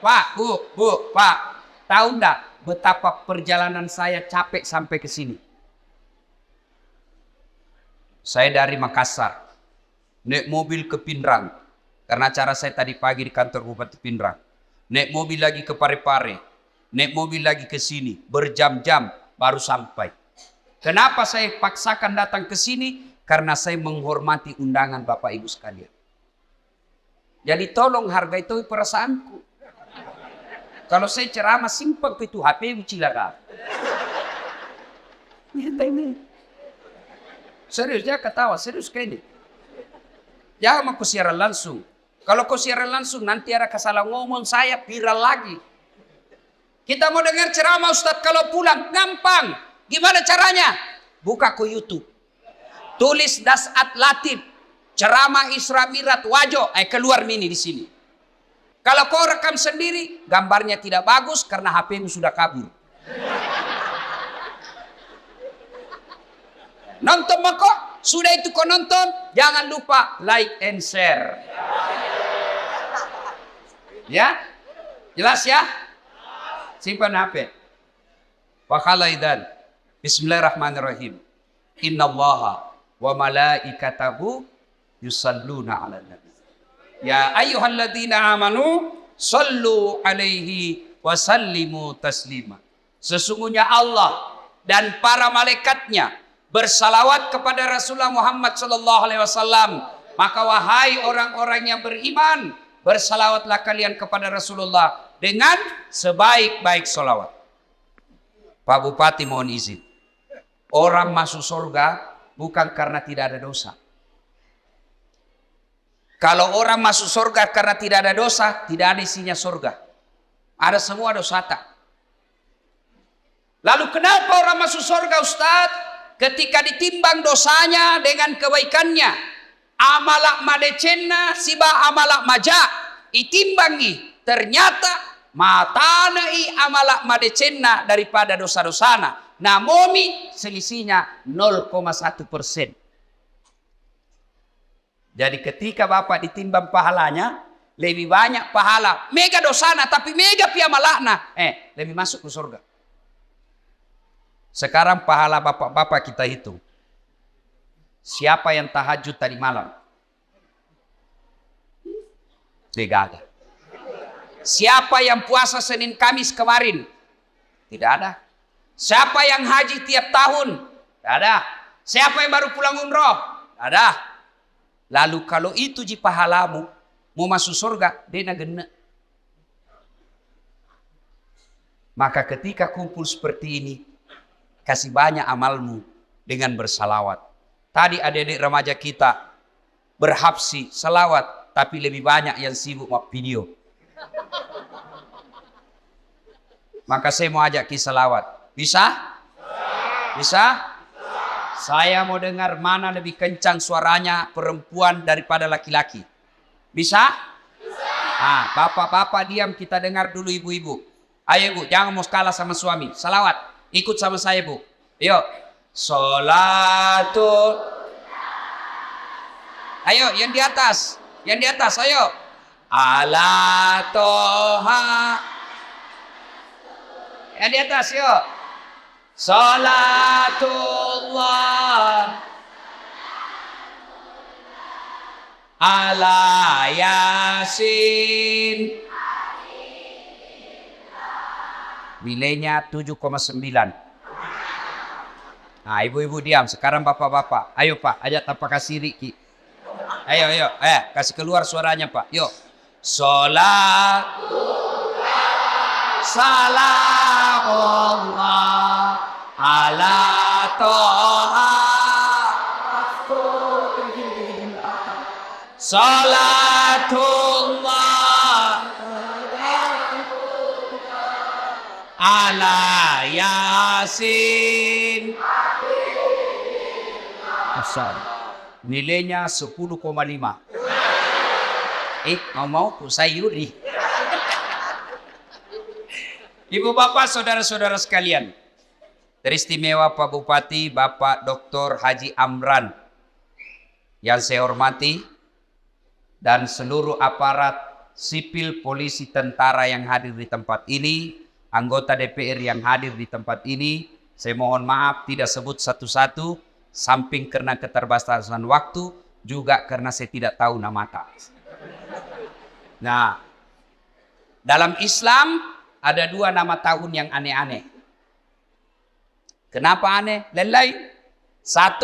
Pak, Bu, Pak, tahu enggak betapa perjalanan saya capek sampai ke sini? Saya dari Makassar, naik mobil ke Pindrang, karena acara saya tadi pagi di kantor Bupati Pindrang. Naik mobil lagi ke Parepare, naik mobil lagi ke sini, berjam-jam baru sampai. Kenapa saya paksakan datang ke sini? Karena saya menghormati undangan Bapak Ibu sekalian. Jadi tolong hargai itu perasaanku. Kalau saya ceramah simpel itu HP cilaka. Serius, dia ketawa, serius kayak ini. Jangan aku siaran langsung. Kalau kau siaran langsung nanti ada kesalah ngomong saya viral lagi. Kita mau dengar ceramah Ustadz kalau pulang gampang. Gimana caranya? Buka ke YouTube. Tulis Dasat Latif, ceramah Isra Mi'raj Wajo, keluar mini di sini. Kalau kau rekam sendiri, gambarnya tidak bagus karena HP-mu sudah kabur. Nonton kok, sudah itu kau nonton, jangan lupa like and share. Ya, jelas ya? Simpan HP. Wakhalaidan. Bismillahirrahmanirrahim. Innallaha wa malaikatahu yusalluna 'alan nabi. Ya ayyuhalladzina amanu sallu alaihi wa sallimu taslima. Sesungguhnya Allah dan para malaikatnya bersalawat kepada Rasulullah Muhammad sallallahu alaihi wasallam. Maka wahai orang-orang yang beriman, bersalawatlah kalian kepada Rasulullah dengan sebaik-baik salawat. Pak Bupati mohon izin. Orang masuk surga bukan karena tidak ada dosa. Kalau orang masuk surga karena tidak ada dosa, tidak ada isinya surga. Ada semua dosa tak. Lalu kenapa orang masuk surga Ustadz? Ketika ditimbang dosanya dengan kebaikannya. Amalak madecenna siba amalak maja. Itimbangi. Ternyata matanai amalak madecenna daripada dosa-dosana. Namomi selisihnya 0,1%. Jadi ketika Bapak ditimbang pahalanya, lebih banyak pahala. Mega dosana tapi mega piamalakna. Lebih masuk ke surga. Sekarang pahala Bapak-Bapak kita hitung. Siapa yang tahajud tadi malam? Tidak ada. Siapa yang puasa Senin Kamis kemarin? Tidak ada. Siapa yang haji tiap tahun? Tidak ada. Siapa yang baru pulang umroh? Tidak ada. Lalu kalau itu ji pahalamu, mau masuk surga, dena gena. Maka ketika kumpul seperti ini, kasih banyak amalmu dengan bersalawat. Tadi adik-adik remaja kita berhabsi salawat, tapi lebih banyak yang sibuk sama video. Maka saya mau ajak ki salawat. Bisa? Bisa? Saya mau dengar mana lebih kencang suaranya perempuan daripada laki-laki. Bisa? Bisa. Bapak-bapak diam, kita dengar dulu ibu-ibu. Ayo ibu, jangan mau kalah sama suami. Salawat, ikut sama saya bu. Yuk. Sholatul. Ayo, yang di atas. Yang di atas, ayo. Ala toha. Yang di atas, yuk. Salatullah ala Yasin. Nilainya 7,9. Nah, ibu-ibu diam. Sekarang bapak-bapak. Ayo Pak, ajak tanpa kasih Riki. Ayo. Kasih keluar suaranya Pak. Yuk. Salamullah ala toha. Salatullah ala Yasin. Asal. Nilainya 10,5. Mau sayuri. Ibu bapak saudara-saudara sekalian. Teristimewa Pak Bupati Bapak Dr. Haji Amran yang saya hormati dan seluruh aparat sipil, polisi, tentara yang hadir di tempat ini, anggota DPR yang hadir di tempat ini. Saya mohon maaf tidak sebut satu-satu, samping karena keterbatasan waktu, juga karena saya tidak tahu nama tak. Nah, dalam Islam ada 2 nama tahun yang aneh-aneh. Kenapa aneh? Lain-lain. 1,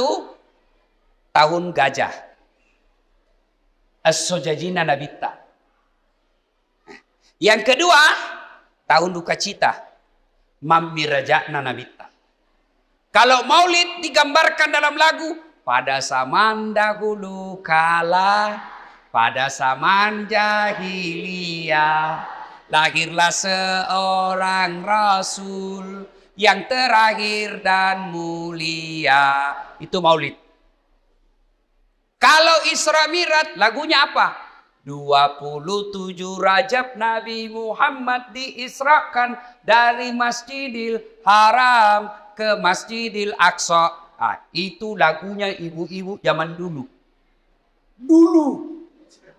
tahun gajah. As-Sojajina Nabitta. Yang kedua, tahun duka cita. Mammirajakna Nabitta. Kalau maulid digambarkan dalam lagu, pada zaman dahulu kala, pada zaman jahiliyah, lahirlah seorang rasul yang terakhir dan mulia. Itu maulid. Kalau Isra Mi'raj lagunya apa? 27 Rajab Nabi Muhammad diisrakan dari Masjidil Haram ke Masjidil Aqsa. Ah, itu lagunya ibu-ibu zaman dulu.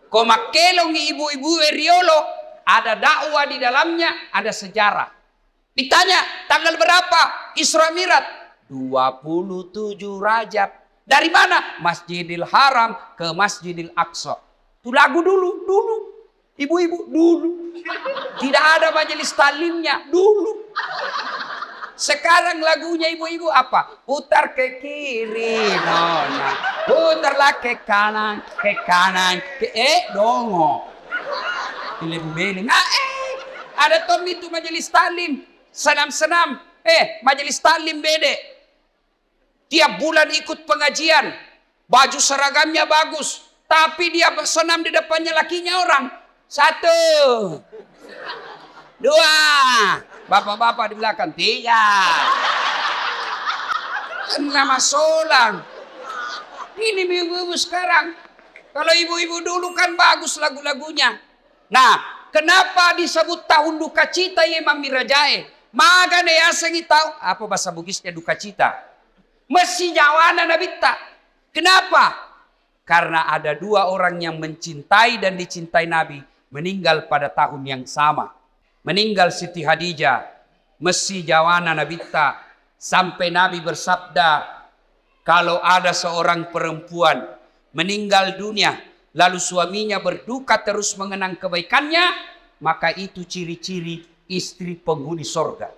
Kau makelong ibu-ibu Riolo, ada dakwah di dalamnya, ada sejarah. Ditanya, tanggal berapa Isra Mi'raj? 27 Rajab. Dari mana? Masjidil Haram ke Masjidil Aqsa. Itu lagu dulu. Ibu-ibu dulu. Tidak ada majelis talimnya dulu. Sekarang lagunya ibu-ibu apa? Putar ke kiri, nona. Putarlah ke kanan, dongo. Beling. Ada tom itu majelis talim. Senam-senam. Majelis talim bede. Tiap bulan ikut pengajian. Baju seragamnya bagus. Tapi dia senam di depannya lakinya orang. 1, 2. Bapak-bapak di belakang. 3. Nama solang. Ini ibu-ibu sekarang. Kalau ibu-ibu dulu kan bagus lagu-lagunya. Nah, kenapa disebut tahun duka cita ya Mammirajae? Maka ya sengi tahu apa bahasa Bugisnya duka cita. Mesti jawana Nabitta. Kenapa? Karena ada 2 orang yang mencintai dan dicintai Nabi meninggal pada tahun yang sama. Meninggal Siti Hadijah, mesti jawana Nabitta, sampai Nabi bersabda, kalau ada seorang perempuan meninggal dunia, lalu suaminya berduka terus mengenang kebaikannya, maka itu ciri-ciri istri penghuni sorga.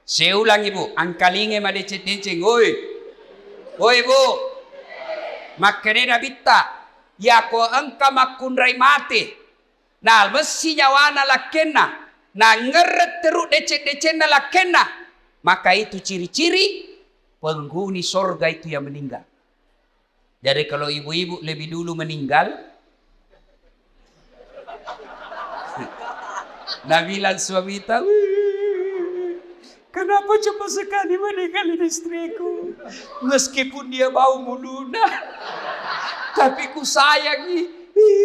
Saya ulang ibu, angkalinge madecet-deceng, oi ibu, makanya Nabitta, ya ko engka makunrai mati. Nah, mesti nyawana lakena. Nah, ngeret teruk decet-decetna lakena. Maka itu ciri-ciri penghuni sorga itu yang meninggal. Jadi kalau ibu-ibu lebih dulu meninggal, nah bilang suami tahu, kenapa cepat sekali meninggalin istriku? Meskipun dia bau muluna, tapi ku sayangi.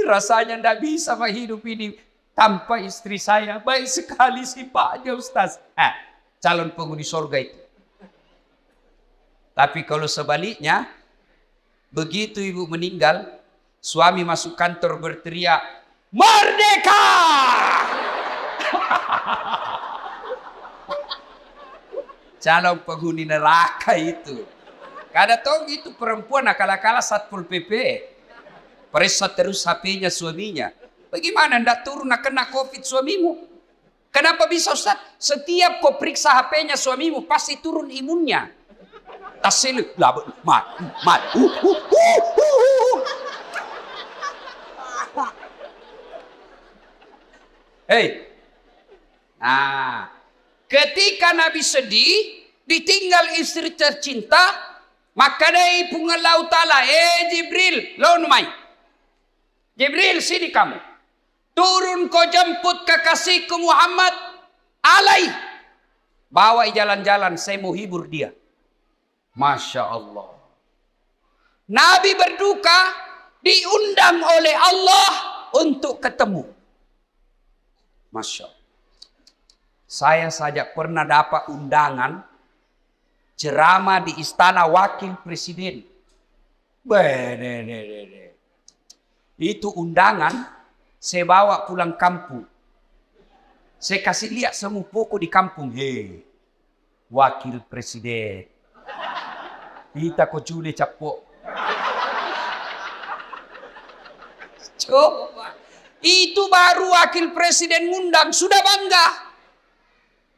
Rasanya tidak bisa hidup ini tanpa istri saya. Baik sekali sifatnya Ustaz. Calon penghuni surga itu. Tapi kalau sebaliknya, begitu ibu meninggal, suami masuk kantor berteriak, "Merdeka!" Calon penghuni neraka itu. Kada tahu itu perempuan akal-akala Satpol PP. Periksa terus HP-nya suaminya. Bagaimana ndak turun nak kena COVID suamimu? Kenapa bisa Ustaz? Setiap kau periksa HP-nya suamimu pasti turun imunnya. Tasel mat. Hei. Nah, ketika Nabi sedih, ditinggal istri tercinta, maka dari pungalau ta'ala, Jibril, lawan mai. Jibril, sini kamu. Turun kau jemput kekasihku Muhammad. Alai. Bawa jalan-jalan, saya mau hibur dia. Masya Allah. Nabi berduka, diundang oleh Allah untuk ketemu. Masya Allah. Saya saja pernah dapat undangan ceramah di istana wakil presiden. Itu undangan Saya bawa pulang kampung. Saya kasih lihat semua pokok di kampung. Hei, wakil presiden. Kita kok cule capok. Coba. Itu baru wakil presiden ngundang. Sudah bangga.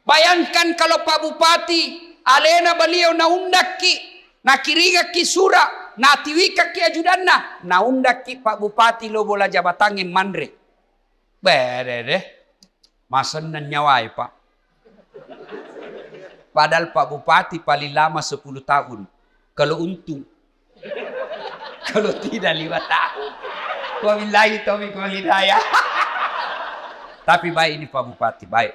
Bayangkan kalau Pak Bupati. Alena beliau na undak ki. Na kiriga ki sura. Na tiwika ki ajudanna. Na undak ki Pak Bupati lo bola jabatangin mandre. Bere deh. Masan nan nyawai Pak. Padahal Pak Bupati paling lama 10 tahun. Kalau untung. Kalau tidak 5 tahun. Wabillahi taufiq wal hidayah. Tapi baik ini Pak Bupati. Baik.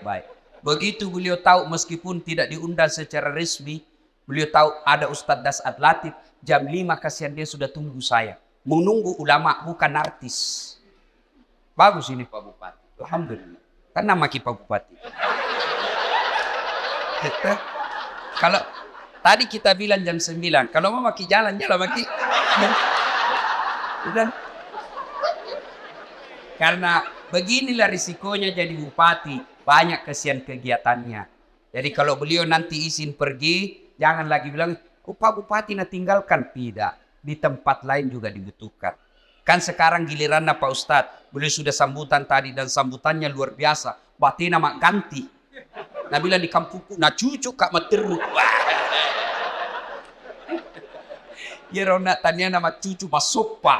Begitu beliau tahu meskipun tidak diundang secara resmi. Beliau tahu ada Ustadz Dasat Latif. Jam 5 kasihan dia sudah tunggu saya. Menunggu ulama bukan artis. Bagus ini Pak Bupati. Alhamdulillah. Kan nama Pak Bupati. Kalau tadi kita bilang jam 9. Kalau mau maki jalan maki. Karena beginilah risikonya jadi bupati. Banyak kesian kegiatannya. Jadi kalau beliau nanti izin pergi. Jangan lagi bilang. Oh Pak Bupati na tinggalkan. Tidak. Di tempat lain juga dibutuhkan. Kan sekarang giliran Pak Ustadz. Beliau sudah sambutan tadi dan sambutannya luar biasa. Batina mak ganti. Nah bilang di kampungku, nah cucu kak materu. Ya rona tanya nama cucu masuk Pak.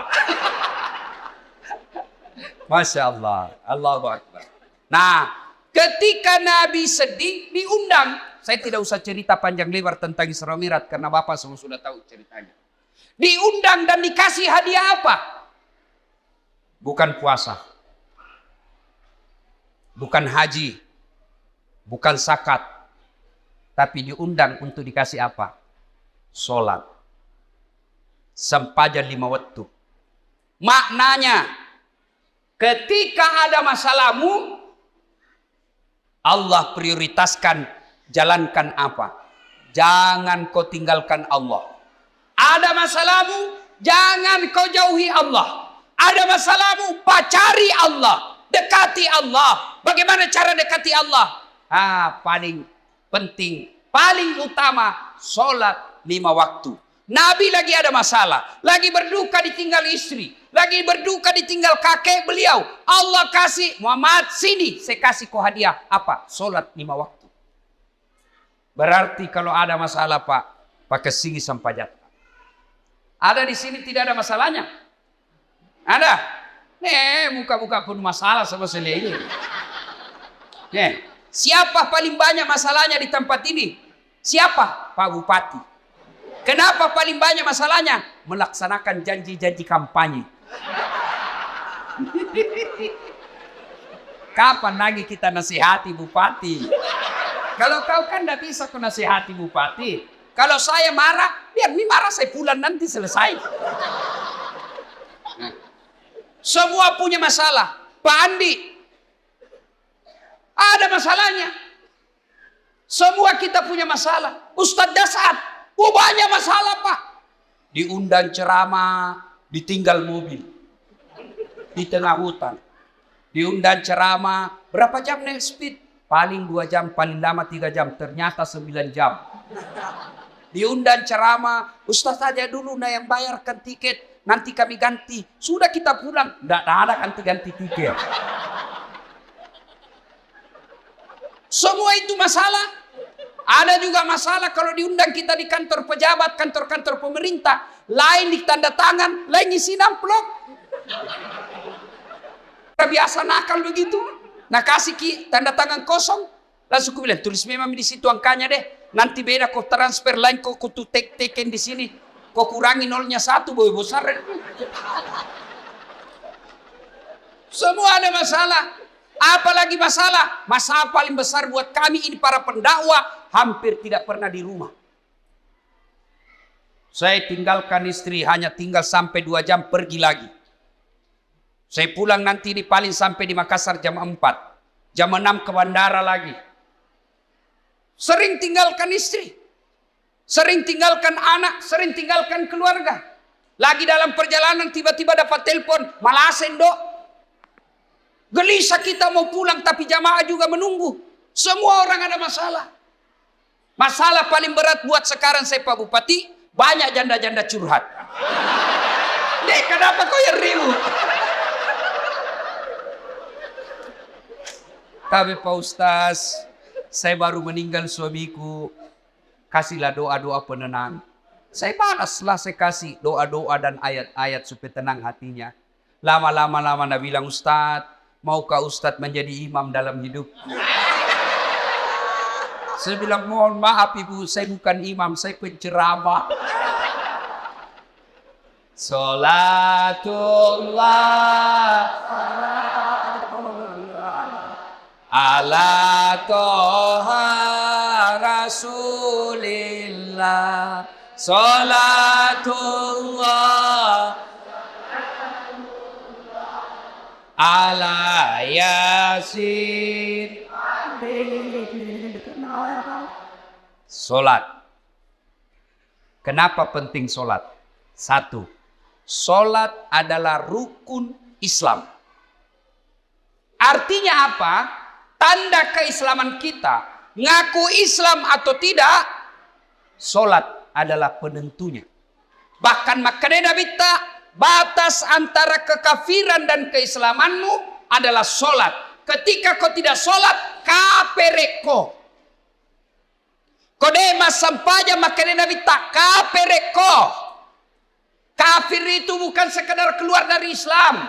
Masya Allah. Allahu Akbar. Nah ketika Nabi sedih diundang. Saya tidak usah cerita panjang lebar tentang Isra Mi'raj. Karena Bapak semua sudah tahu ceritanya. Diundang dan dikasih hadiah apa? Bukan puasa. Bukan haji. Bukan zakat. Tapi diundang untuk dikasih apa? Sholat. Sempadan 5 waktu. Maknanya. Ketika ada masalahmu. Allah prioritaskan. Jalankan apa? Jangan kau tinggalkan Allah. Ada masalahmu. Jangan kau jauhi Allah. Ada masalahmu, pacari Allah, dekati Allah. Bagaimana cara dekati Allah? Paling penting, paling utama, sholat 5 waktu. Nabi lagi ada masalah, lagi berduka ditinggal istri, lagi berduka ditinggal kakek beliau. Allah kasih, Muhammad sini, saya kasih kau hadiah. Apa? Sholat 5 waktu. Berarti kalau ada masalah Pak, pakai sini sampai jatuh. Ada di sini tidak ada masalahnya? Ada? Muka-muka pun masalah sama saya ini. Siapa paling banyak masalahnya di tempat ini? Siapa? Pak Bupati. Kenapa paling banyak masalahnya? Melaksanakan janji-janji kampanye. Kapan lagi kita nasihati Bupati? Kalau kau kan tidak bisa kau nasihati Bupati. Kalau saya marah, biar ini marah saya pulang nanti selesai. Semua punya masalah. Pak Andi ada masalahnya. Semua kita punya masalah. Ustadz Dasat, banyak masalah Pak. Diundang ceramah, ditinggal mobil di tengah hutan. Diundang ceramah, berapa jam naik speed? Paling 2 jam, paling lama 3 jam. Ternyata 9 jam. Diundang ceramah, Ustadz saja dulu yang bayarkan tiket. Nanti kami ganti. Sudah kita pulang. Tidak ada ganti-ganti tiket. Semua itu masalah. Ada juga masalah kalau diundang kita di kantor pejabat, kantor-kantor pemerintah. Lain di tanda tangan, lain isi amplop. Biasa nakal begitu. Nah kasih tanda tangan kosong. Langsung aku bilang, tulis memang di situ angkanya deh. Nanti beda kau transfer lain, kau teken di sini. Kau kurangi 0-nya 1, boy besar. Semua ada masalah. Apalagi masalah? Masalah paling besar buat kami ini para pendakwah hampir tidak pernah di rumah. Saya tinggalkan istri hanya tinggal sampai 2 jam pergi lagi. Saya pulang nanti ini paling sampai di Makassar jam 4. Jam 6 ke bandara lagi. Sering tinggalkan istri. Sering tinggalkan anak, sering tinggalkan keluarga. Lagi dalam perjalanan tiba-tiba dapat telepon, Malasen dok. Gelisah kita mau pulang tapi jamaah juga menunggu. Semua orang ada masalah. Masalah paling berat buat sekarang saya Pak Bupati, banyak janda-janda curhat. Dek, kenapa kau yang ribut? Tapi Pak Ustaz, saya baru meninggal suamiku. Kasihlah doa-doa penenang. Saya balaslah, saya kasih doa-doa dan ayat-ayat supaya tenang hatinya. Lama-lama Nabi bilang, Ustaz, maukah Ustaz menjadi imam dalam hidup? Saya bilang, mohon maaf Ibu, saya bukan imam, saya penceramah. Salatullah ala toha rasulillah. Salatullah ala yasin. Solat. Kenapa penting solat? Satu, solat adalah rukun Islam. Artinya apa? Tanda keislaman kita. Ngaku Islam atau tidak, solat adalah penentunya. Bahkan makanya Nabi batas antara kekafiran dan keislamanmu adalah solat. Ketika kau tidak solat, kapereko. Kodema sampaja makanya Nabi kapereko. Kafir itu bukan sekedar keluar dari Islam.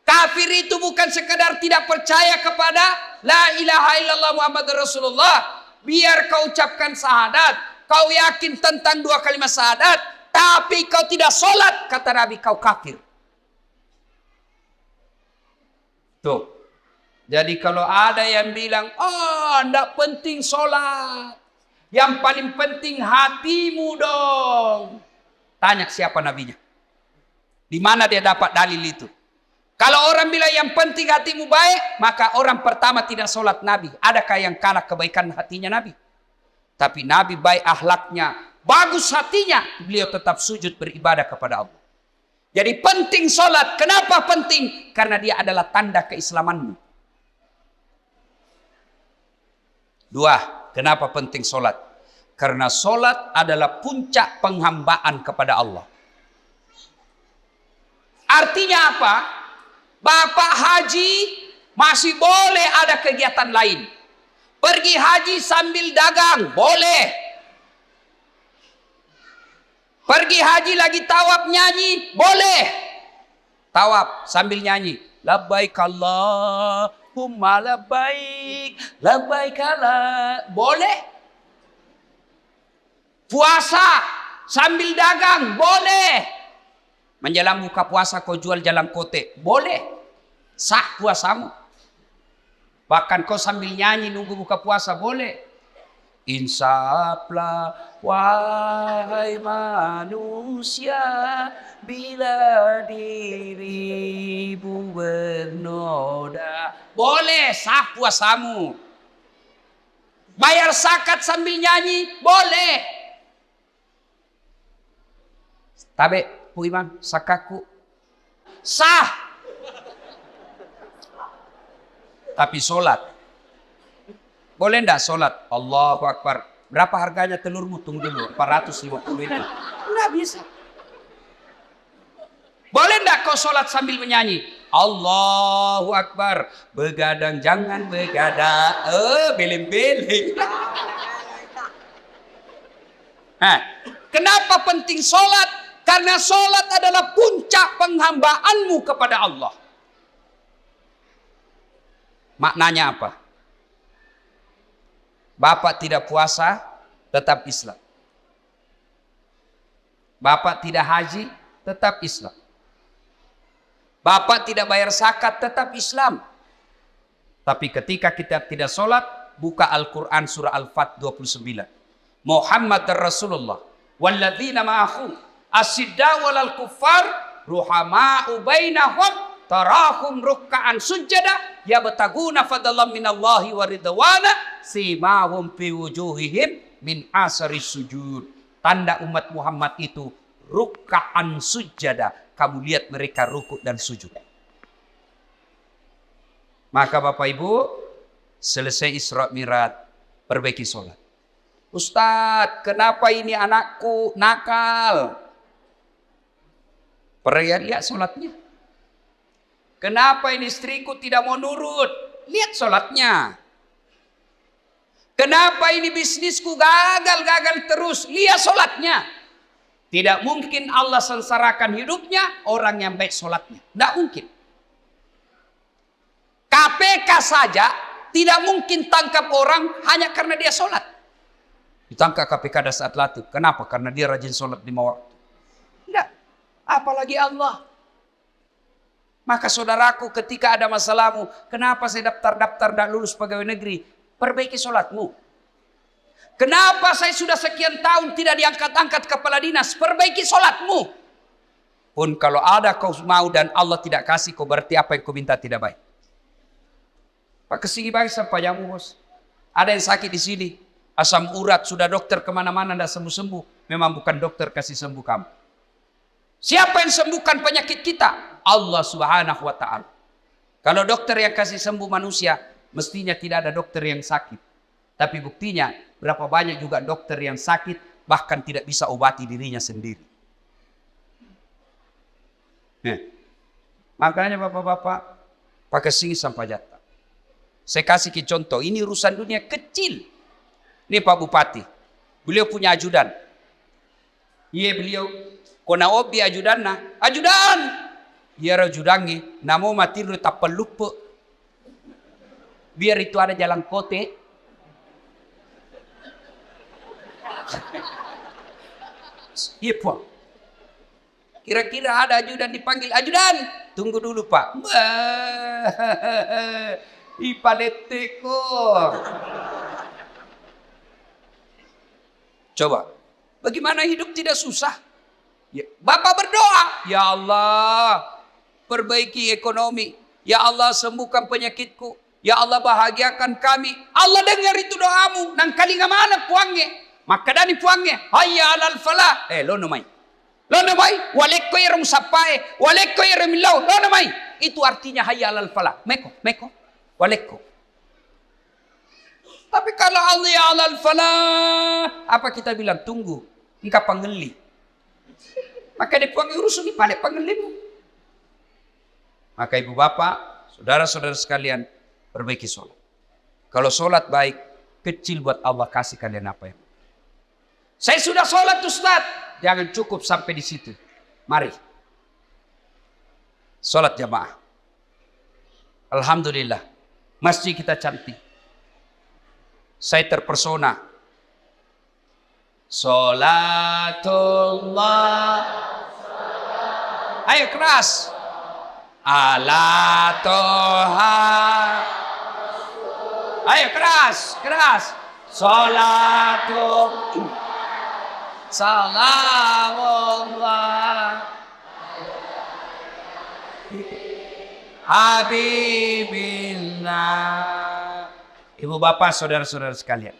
Kafir itu bukan sekedar tidak percaya kepada la ilaha illallah Muhammad Rasulullah. Biar kau ucapkan syahadat, kau yakin tentang dua kalimat syahadat, tapi kau tidak solat, kata Nabi, kau kafir. Tuh. Jadi kalau ada yang bilang, oh tidak penting solat, yang paling penting hatimu dong. Tanya siapa nabinya. Di mana dia dapat dalil itu? Kalau orang bilang yang penting hatimu baik, maka orang pertama tidak solat Nabi. Adakah yang kalah kebaikan hatinya Nabi? Tapi Nabi baik akhlaknya, bagus hatinya, beliau tetap sujud beribadah kepada Allah. Jadi penting solat. Kenapa penting? Karena dia adalah tanda keislamanmu. Dua, kenapa penting solat? Karena solat adalah puncak penghambaan kepada Allah. Artinya apa? Bapak haji masih boleh ada kegiatan lain. Pergi haji sambil dagang, boleh. Pergi haji lagi tawaf nyanyi, boleh. Tawaf sambil nyanyi. Labbaik Allahumma labbaik, labbaik Allah. Boleh. Puasa sambil dagang, boleh. Menjelang buka puasa kau jual jalan kote, boleh. Sah puasamu. Bahkan kau sambil nyanyi nunggu buka puasa, boleh. Insaflah wahai manusia, bila dirimu bernoda. Boleh, sah puasamu. Bayar zakat sambil nyanyi, boleh. Tabe, Bu Imam, sakaku. Sah. Tapi solat. Boleh enggak solat? Allahu Akbar. Berapa harganya telurmu? Tunggu dulu. 450 itu. Enggak bisa. Boleh enggak kau solat sambil menyanyi? Allahu Akbar. Begadang jangan begadang. Beleng-beleng. Kenapa penting solat? Karena solat adalah puncak penghambaanmu kepada Allah. Maknanya apa? Bapak tidak puasa, tetap Islam. Bapak tidak haji, tetap Islam. Bapak tidak bayar zakat, tetap Islam. Tapi ketika kita tidak solat, buka Al-Quran surah Al-Fat 29. Muhammad Rasulullah. Walladzina ma'ahu. Asidda walal kuffar ruhama'u bainahum tarahum rukka'an sujada yabtaguna fadlan minallahi wa ridwana simahum fi wujuhihim min asari sujud. Tanda umat Muhammad itu rukka'an sujada. Kamu lihat mereka rukuk dan sujud. Maka Bapak Ibu, selesai Isra Mi'raj, perbaiki sholat. Ustadz, kenapa ini anakku nakal? Lihat sholatnya. Kenapa ini istriku tidak mau nurut? Lihat sholatnya. Kenapa ini bisnisku gagal terus? Lihat sholatnya. Tidak mungkin Allah sengsarakan hidupnya orang yang baik sholatnya. Tidak mungkin. KPK saja tidak mungkin tangkap orang hanya karena dia sholat. Ditangkap KPK Dasar Latif. Kenapa? Karena dia rajin sholat 5 waktu. Tidak. Apalagi Allah. Maka saudaraku, ketika ada masalahmu, kenapa saya daftar dan lulus pegawai negeri? Perbaiki sholatmu. Kenapa saya sudah sekian tahun tidak diangkat-angkat kepala dinas? Perbaiki sholatmu. Pun kalau ada kau mau dan Allah tidak kasih, kau berarti apa yang kau minta tidak baik. Pak kesini baik sampai jamu bos. Ada yang sakit di sini, asam urat, sudah dokter kemana-mana tidak sembuh-sembuh. Memang bukan dokter kasih sembuh kamu. Siapa yang sembuhkan penyakit kita? Allah Subhanahu wa Ta'ala. Kalau dokter yang kasih sembuh manusia, mestinya tidak ada dokter yang sakit. Tapi buktinya, berapa banyak juga dokter yang sakit, bahkan tidak bisa obati dirinya sendiri. Makanya bapak-bapak, pakai sini sampai jatah. Saya kasih ke contoh, ini urusan dunia kecil. Ini Pak Bupati, beliau punya ajudan. Iya beliau, kona obi ajudan na, ajudan! Iya ajudannya, namo mati lu tak pelupa. Biar itu ada jalan kote. Iya Pak. Kira-kira ada ajudan dipanggil, ajudan, tunggu dulu Pak. Ipaleteko. Coba, bagaimana hidup tidak susah? Ya, Bapak berdoa, ya Allah, perbaiki ekonomi. Ya Allah, sembuhkan penyakitku. Ya Allah, bahagiakan kami. Allah dengar itu doamu. Nang kali mana puangnya? Maka dani puangnya. Hayya alal falah. Lo namai. Lo namai. Walekko irum sapai. Walekko irum lau. Lo namai. Itu artinya hayya alal falah. Meko. Walekko. Tapi kalau Allah ya alal falah, apa kita bilang? Tunggu. Engkau panggeli. Maka dia puang urus ini pada panggelimu. Maka ibu bapak, saudara-saudara sekalian, perbaiki sholat. Kalau sholat baik, kecil buat Allah kasih kalian apa yang. Saya sudah sholat Ustaz. Jangan cukup sampai di situ. Mari. Sholat jamaah. Alhamdulillah. Masjid kita cantik. Saya terpersona. Sholatullah. Ayo keras. Ala toha. Ayo keras. Sholatullah. Salamullah. Habibillah. Ibu bapak saudara-saudara sekalian.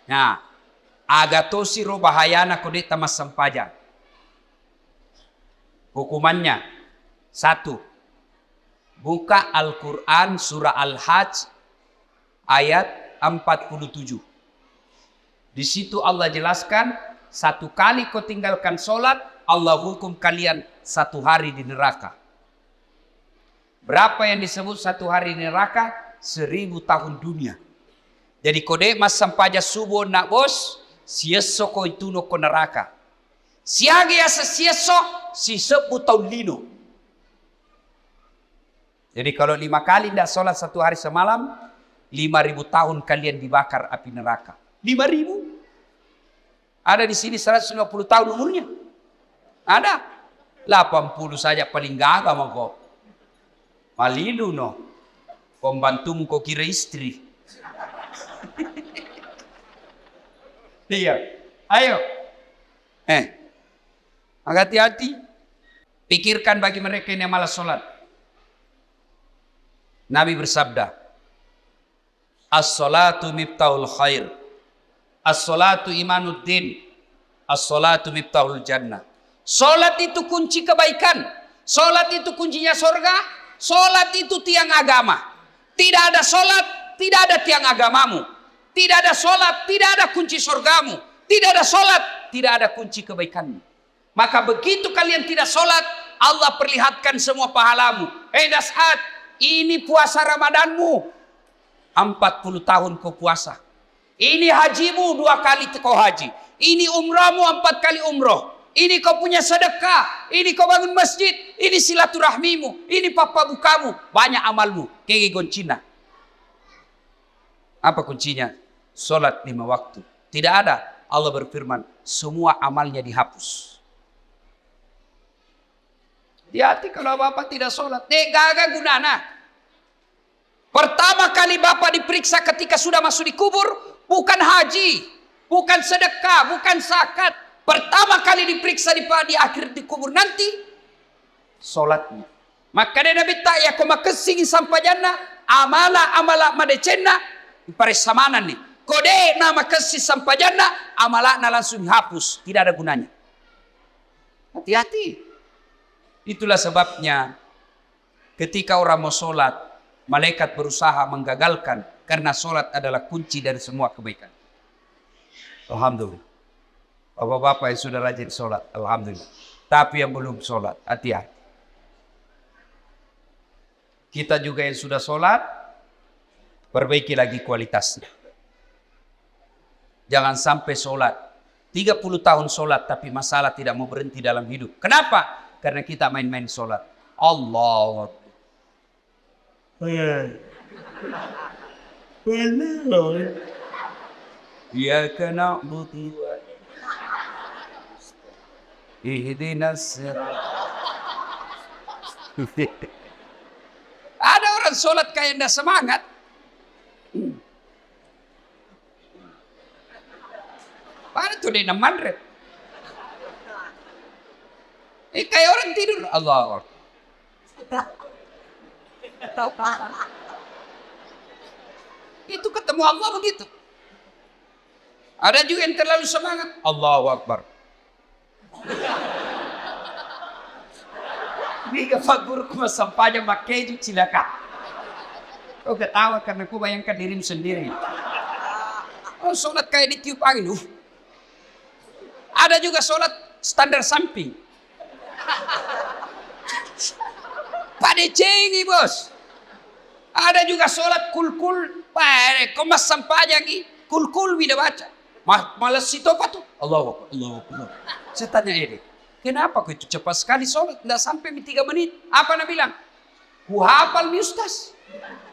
Nah, agatosi ro bahayana kodeta mas sampaja. Hukumannya 1. Buka Al-Quran surah Al-Hajj ayat 47. Di situ Allah jelaskan, 1 kali kau tinggalkan sholat, Allah hukum kalian 1 hari di neraka. Berapa yang disebut 1 hari di neraka? 1000 tahun dunia. Jadi kode mas sampaja subuh nak bos, sieso ko itu no ko neraka. Siagi asa sieso, si 10 tahun lino. Jadi kalau 5 kali tidak sholat 1 hari semalam, 5000 tahun kalian dibakar api neraka. 5000? Ada di sini 150 tahun umurnya. Ada. 80 saja paling gagah mau kok. Malilu no. Pembantumu kok kira istri. Iya. Ayo. Hati-hati. Pikirkan bagi mereka yang malas sholat. Nabi bersabda, as-salatu miftahul khair, as-salatu imanuddin, as-salatu miftahul jannah. Salat itu kunci kebaikan. Salat itu kuncinya surga. Salat itu tiang agama. Tidak ada sholat, tidak ada tiang agamamu. Tidak ada sholat, tidak ada kunci surgamu. Tidak ada sholat, tidak ada kunci kebaikanmu. Maka begitu kalian tidak sholat, Allah perlihatkan semua pahalamu. Das'ad, ini puasa Ramadanmu. 40 tahun kau puasa. Ini hajimu 2 kali kau haji. Ini umrahmu 4 kali umroh. Ini kau punya sedekah. Ini kau bangun masjid. Ini silaturahmimu. Ini papa bukamu. Banyak amalmu. Kege goncina. Apa kuncinya? Sholat 5 waktu. Tidak ada. Allah berfirman. Semua amalnya dihapus. Hati-hati kalau bapak tidak sholat. Gagal gunana. Pertama kali bapak diperiksa ketika sudah masuk di kubur. Bukan haji. Bukan sedekah. Bukan zakat. Pertama kali diperiksa di akhir di kubur nanti sholatnya. Maka dia Nabi tak ya koma kesing sampai jannah amala madecena pare samanan nih. Kode nama kesing sampai jannah amalana langsung dihapus, tidak ada gunanya. Hati-hati. Itulah sebabnya ketika orang mau sholat, malaikat berusaha menggagalkan karena sholat adalah kunci dari semua kebaikan. Alhamdulillah. Bapak-bapak yang sudah rajin sholat, alhamdulillah. Tapi yang belum sholat, hati-hati. Kita juga yang sudah sholat, perbaiki lagi kualitasnya. Jangan sampai sholat 30 tahun sholat tapi masalah tidak mau berhenti dalam hidup. Kenapa? Karena kita main-main sholat. Allah. Ya kena buti. Ihdinas sirat. Ada orang sholat kayak ndak semangat. Pada tuh dia mandret. Kayak orang tidur. Allah. Itu ketemu Allah begitu. Ada juga yang terlalu semangat. Allahu Akbar. Biga fagurku masampanya makeju cilaka. Kau ketawa karena kau bayangkan dirimu sendiri. Oh, sholat kayak ditiup angin. Ada juga sholat standar samping. Pada cengi bos. Ada juga sholat kul-kul. Komas sampanya lagi. Kul-kul bila baca. Malas itu apa tuh? Allah. Saya tanya ini. Kenapa kau itu cepat sekali sholat? Tidak sampai 3 menit. Apa Nabi bilang? Ku hafal mi ustaz.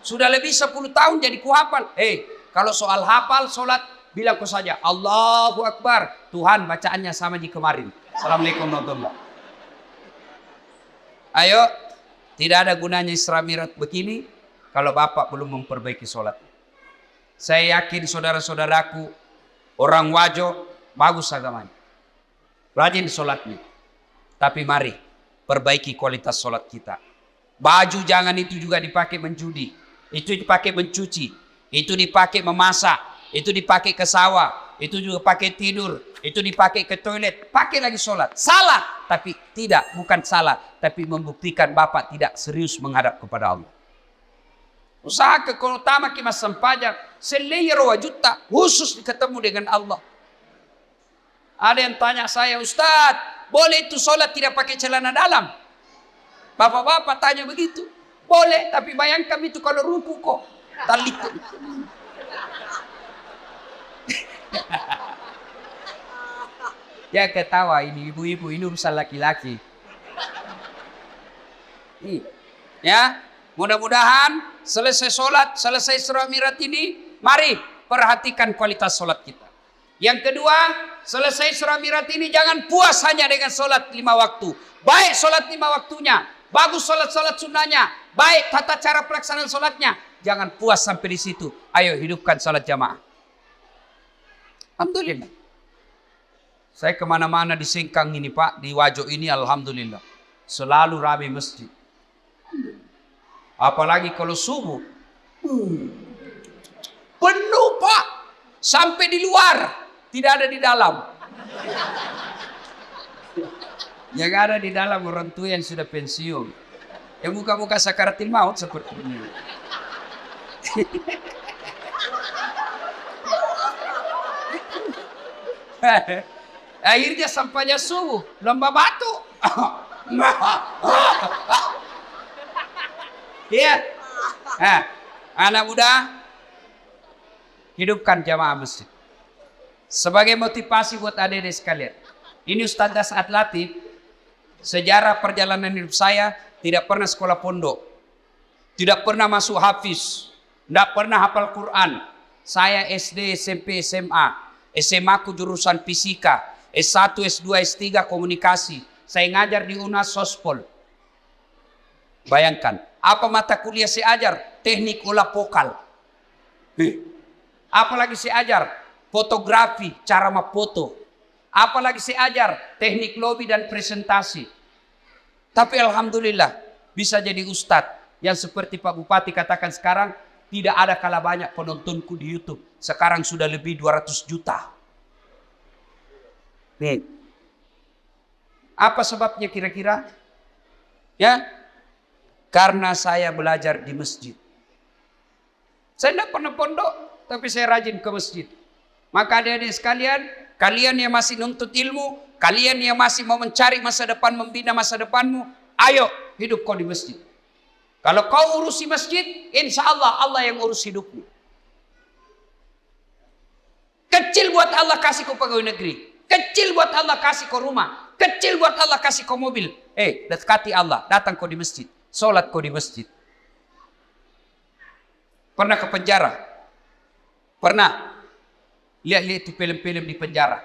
Sudah lebih 10 tahun jadi ku hafal. Kalau soal hafal sholat, bilang kau saja. Allahu Akbar. Tuhan bacaannya sama di kemarin. Assalamualaikum warahmatullahi wabarakatuh. Ayo. Tidak ada gunanya Isra Mi'raj begini. Kalau bapak belum memperbaiki sholat. Saya yakin saudara-saudaraku. Orang wajo. Bagus agamanya. Rajin sholatnya. Tapi mari perbaiki kualitas sholat kita. Baju jangan itu juga dipakai menjudi. Itu dipakai mencuci. Itu dipakai memasak. Itu dipakai ke sawah. Itu juga pakai tidur. Itu dipakai ke toilet. Pakai lagi sholat. Salah. Tapi tidak. Bukan salah. Tapi membuktikan Bapak tidak serius menghadap kepada Allah. Usaha keutama kita sempajak. Selayar wajuta. Khusus ketemu dengan Allah. Ada yang tanya saya, Ustadz. Boleh itu sholat tidak pakai celana dalam? Bapak-bapak tanya begitu. Boleh, tapi bayangkan itu kalau ruku kok. Talit. Ya ketawa ini ibu-ibu, ini urusan laki-laki. Ya, mudah-mudahan selesai sholat, selesai Isra Mi'raj ini, mari perhatikan kualitas sholat kita. Yang kedua, selesai Isra Mi'raj ini jangan puas hanya dengan sholat 5 waktu. Baik sholat 5 waktunya, bagus sholat-sholat sunnahnya, baik tata cara pelaksanaan sholatnya. Jangan puas sampai di situ. Ayo hidupkan sholat jamaah. Alhamdulillah. Saya kemana-mana di Singkang ini Pak, di Wajo ini alhamdulillah. Selalu ramai masjid. Apalagi kalau subuh. Penuh Pak. Sampai di luar. Tidak ada di dalam. Yang ada di dalam orang tua yang sudah pensiun. Yang muka-muka sakaratil maut seperti ini. Akhirnya sampainya subuh, lomba batu. Iya. Anak muda, hidupkan jamaah masjid. Sebagai motivasi buat adik-adik sekalian. Ini Ustaz Dasat Latif, sejarah perjalanan hidup saya tidak pernah sekolah pondok. Tidak pernah masuk hafiz. Tidak pernah hafal Quran. Saya SD, SMP, SMA. SMA ku jurusan fisika. S1, S2, S3 komunikasi. Saya ngajar di UNAS Sospol. Bayangkan, apa mata kuliah saya ajar? Teknik olah vokal. Apalagi saya ajar? Fotografi, cara memfoto. Apalagi saya ajar? Teknik lobby dan presentasi. Tapi alhamdulillah bisa jadi ustadz yang seperti Pak Bupati katakan sekarang, tidak ada kalah banyak penontonku di YouTube. Sekarang sudah lebih 200 juta. Nih. Apa sebabnya kira-kira? Ya, karena saya belajar di masjid. Saya tidak pernah pondok, tapi saya rajin ke masjid. Maka adik-adik sekalian, kalian yang masih nuntut ilmu, kalian yang masih mau mencari masa depan, membina masa depanmu, ayo hidup kau di masjid. Kalau kau urusi masjid, insya Allah Allah yang urus hidupmu. Kecil buat Allah kasih kau pegawai negeri. Kecil buat Allah kasih kau rumah. Kecil buat Allah kasih kau mobil. Dekati Allah. Datang kau di masjid. Sholat kau di masjid. Pernah ke penjara? Pernah? Lihat-lihat itu film-film di penjara.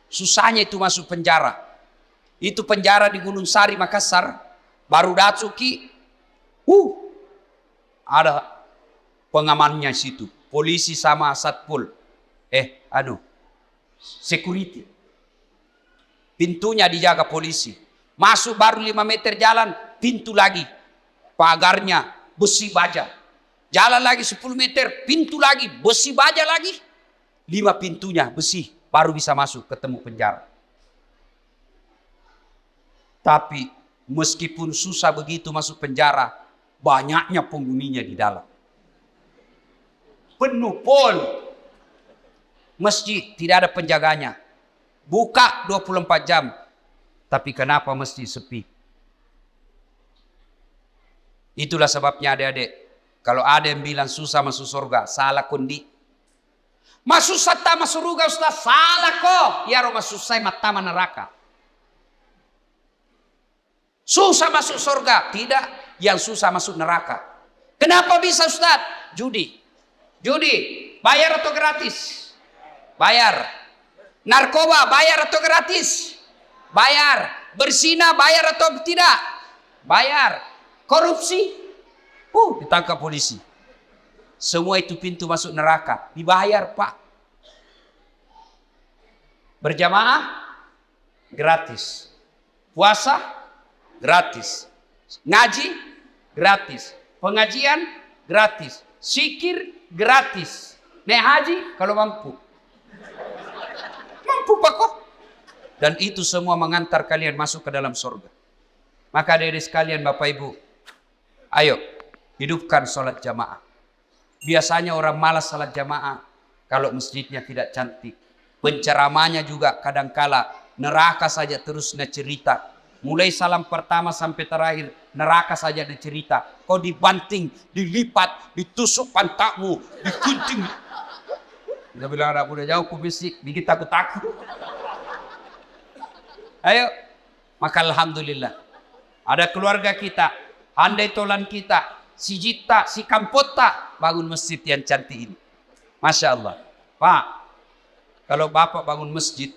Susahnya itu masuk penjara. Itu penjara di Gunung Sari, Makassar. Baru Datsuki. Ada pengamannya situ. Polisi sama satpol. Security. Pintunya dijaga polisi. Masuk baru 5 meter jalan, pintu lagi. Pagarnya besi baja. Jalan lagi 10 meter, pintu lagi, besi baja lagi. 5 pintunya besi, baru bisa masuk ketemu penjara. Tapi meskipun susah begitu masuk penjara, banyaknya penghuninya di dalam. Penuh pol. Masjid tidak ada penjaganya. Buka 24 jam. Tapi kenapa masjid sepi? Itulah sebabnya adik-adik. Kalau ada yang bilang susah masuk surga, salah kondi. Masuk sata masuk surga Ustaz, salah kok. Ya roh masuk saya mata neraka. Susah masuk surga, tidak. Yang susah masuk neraka. Kenapa bisa Ustaz? Judi. Bayar atau gratis? Bayar. Narkoba bayar atau gratis? Bayar. Berzina bayar atau tidak? Bayar. Korupsi? Ditangkap polisi. Semua itu pintu masuk neraka. Dibayar Pak. Berjamaah? Gratis. Puasa? Gratis. Ngaji? Gratis. Pengajian? Gratis. Zikir? Gratis. Naik haji? Kalau mampu. Mampu Pak kok. Dan itu semua mengantar kalian masuk ke dalam surga. Maka adik-adik sekalian Bapak Ibu, ayo hidupkan sholat jamaah. Biasanya orang malas sholat jamaah kalau masjidnya tidak cantik. Penceramanya juga kadangkala neraka saja terus cerita. Mulai salam pertama sampai terakhir neraka saja cerita. Kau dibanting, dilipat, ditusuk pantatmu, dikunting. Dia bilang anak udah jauh ku bisik, bikin takut-takut. Ayo, maka alhamdulillah. Ada keluarga kita, handai tolan kita, si Jita, si Kampota, bangun masjid yang cantik ini. Masya Allah. Pak, kalau Bapak bangun masjid,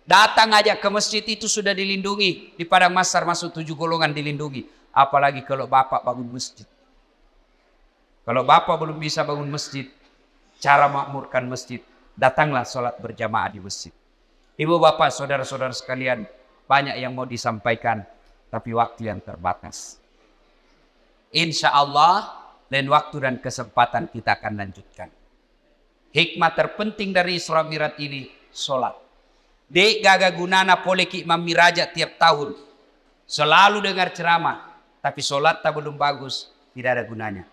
datang aja ke masjid itu sudah dilindungi. Di Padang Masar masuk 7 golongan dilindungi. Apalagi kalau Bapak bangun masjid. Kalau Bapak belum bisa bangun masjid, cara makmurkan masjid, datanglah sholat berjamaah di masjid. Ibu bapak, saudara-saudara sekalian, banyak yang mau disampaikan, tapi waktu yang terbatas. Insya Allah, lain waktu dan kesempatan kita akan lanjutkan. Hikmah terpenting dari Isra Mi'raj ini, sholat. Dek gaga gunana poleki Imam Miraja tiap tahun. Selalu dengar ceramah, tapi sholat tak belum bagus, tidak ada gunanya.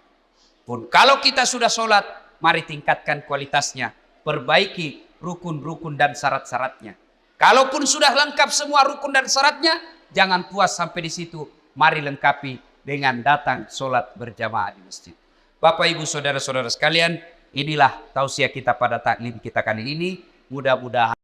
pun. Kalau kita sudah sholat, mari tingkatkan kualitasnya. Perbaiki rukun-rukun dan syarat-syaratnya. Kalaupun sudah lengkap semua rukun dan syaratnya, jangan puas sampai di situ. Mari lengkapi dengan datang sholat berjamaah di masjid. Bapak, Ibu, Saudara-saudara sekalian, inilah tausiah kita pada taklim kita kali ini. Mudah-mudahan